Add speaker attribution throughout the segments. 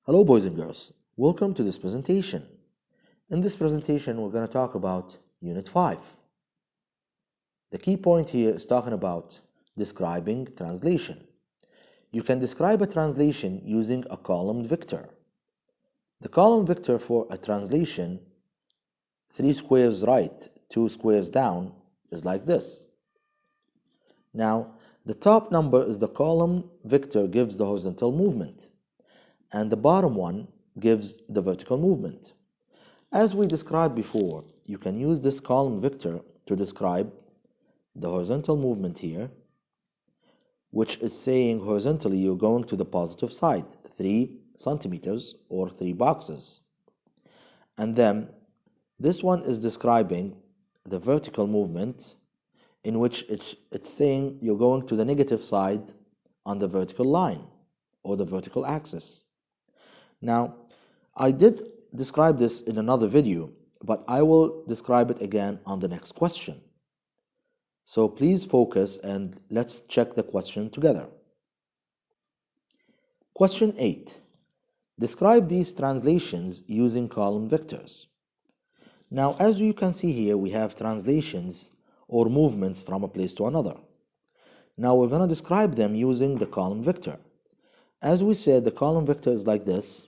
Speaker 1: Hello boys and girls, welcome to this presentation. In this presentation we're going to talk about Unit 5. The key point here is talking about describing translation. You can describe a translation using a column vector. The column vector for a translation, 3 squares right, 2 squares down, is like this. Now, the top number is the column vector gives the horizontal movement, and the bottom one gives the vertical movement. As we described before, you can use this column vector to describe the horizontal movement here, which is saying horizontally you're going to the positive side, 3 centimeters or 3 boxes. And then this one is describing the vertical movement, in which it's saying you're going to the negative side on the vertical line or the vertical axis. Now, I did describe this in another video, but I will describe it again on the next question. So please focus and let's check the question together. Question 8. Describe these translations using column vectors. Now, as you can see here, we have translations or movements from a place to another. Now we're going to describe them using the column vector. As we said, the column vector is like this.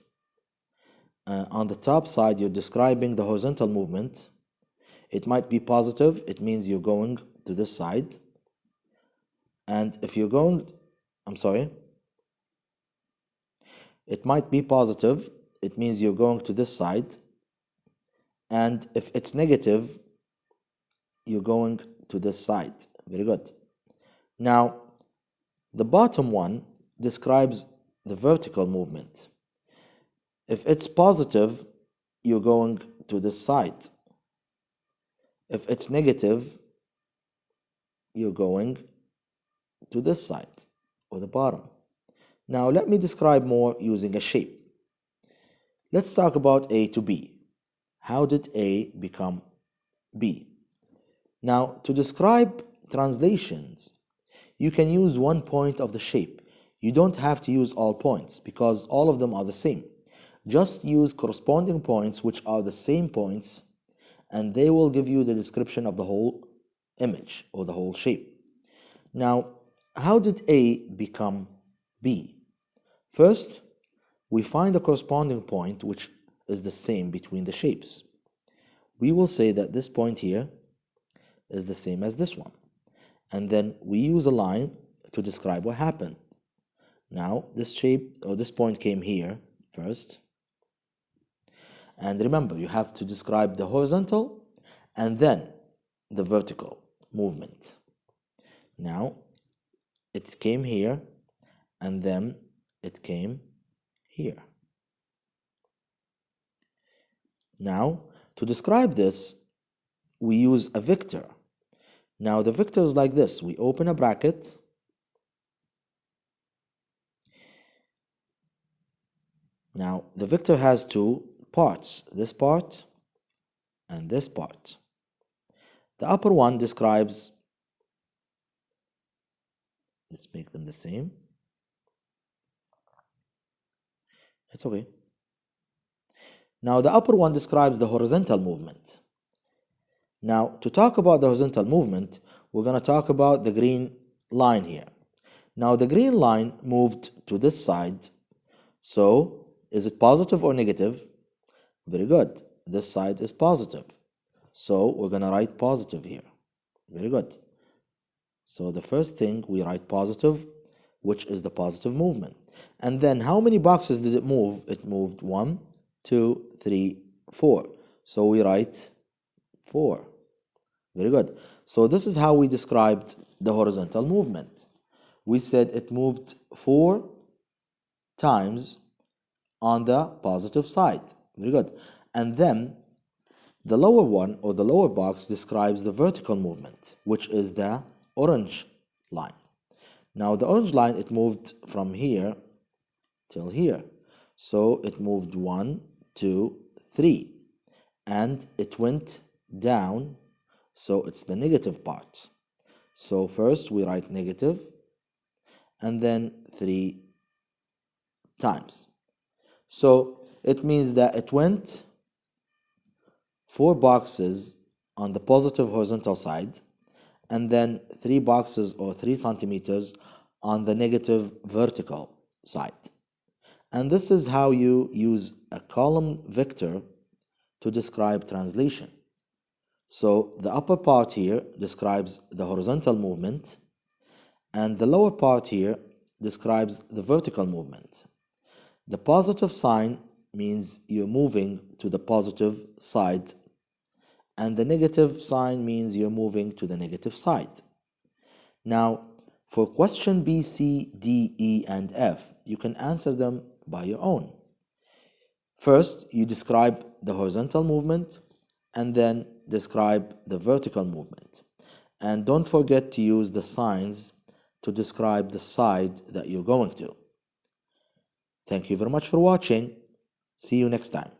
Speaker 1: On the top side, you're describing the horizontal movement. It might be positive, it means you're going to this side. And if you're going, it might be positive, it means you're going to this side. And if it's negative, you're going to this side. Very good. Now, the bottom one describes the vertical movement. If it's positive, you're going to this side. If it's negative, you're going to this side or the bottom. Now, let me describe more using a shape. Let's talk about A to B. How did A become B? Now, to describe translations, you can use one point of the shape. You don't have to use all points because all of them are the same. Just use corresponding points which are the same points, and they will give you the description of the whole image or the whole shape. Now, how did A become B? First, we find a corresponding point which is the same between the shapes. We will say that this point here is the same as this one. And then we use a line to describe what happened. Now, this shape or this point came here first. And remember, you have to describe the horizontal and then the vertical movement. Now, it came here and then it came here. Now, to describe this, we use a vector. Now, the vector is like this. We open a bracket. Now, the vector has two parts, this part and this part. The upper one describes, let's make them the same. It's okay. Now, the upper one describes the horizontal movement. Now, to talk about the horizontal movement, we're going to talk about the green line here. Now, the green line moved to this side. So, is it positive or negative? Very good. This side is positive. So, we're going to write positive here. Very good. So, the first thing we write positive, which is the positive movement. And then, how many boxes did it move? It moved 1, 2, 3, 4. So, we write 4. Very good. So this is how we described the horizontal movement. We said it moved 4 times on the positive side. Very good. And then the lower one or the lower box describes the vertical movement, which is the orange line. Now the orange line, it moved from here till here. So it moved 1, 2, 3. And it went down. So it's the negative part. So first we write negative and then 3 times. So it means that it went 4 boxes on the positive horizontal side, and then 3 boxes or 3 centimeters on the negative vertical side. And this is how you use a column vector to describe translation. So the upper part here describes the horizontal movement, and the lower part here describes the vertical movement. The positive sign means you're moving to the positive side, and the negative sign means you're moving to the negative side. Now, for question B, C, D, E, and F, you can answer them by your own. First, you describe the horizontal movement, and then describe the vertical movement. And don't forget to use the signs to describe the side that you're going to. Thank you very much for watching. See you next time.